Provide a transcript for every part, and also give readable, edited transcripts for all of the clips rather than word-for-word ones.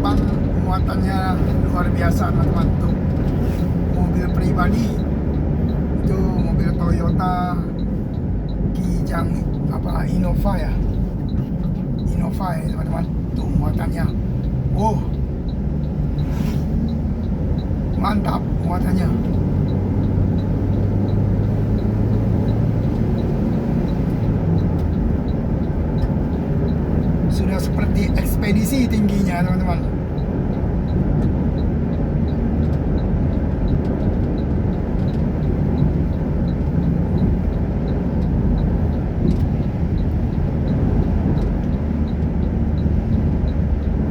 depan muatannya luar biasa teman-teman. Tuh mobil pribadi, itu mobil Toyota Kijang Innova ya, Innova ya teman-teman. Tuh muatannya, oh mantap muatannya. Sudah seperti ekspedisi tingginya teman-teman.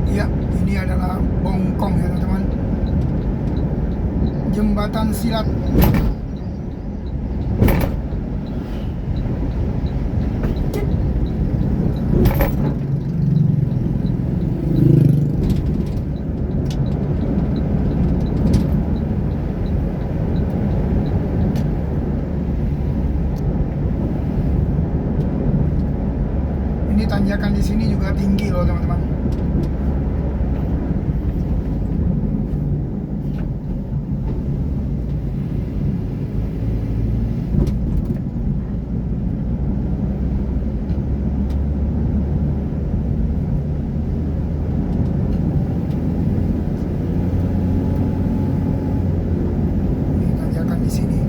Ya, ini adalah Bongkong ya teman-teman, jembatan silat. Ini tanjakan di sini juga tinggi loh teman-teman. Ini tanjakan di sini.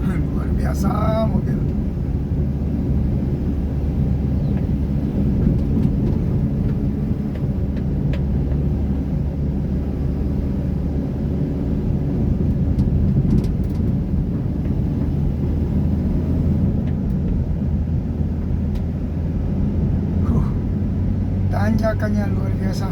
Luar biasa mobil. Tanjakannya luar biasa.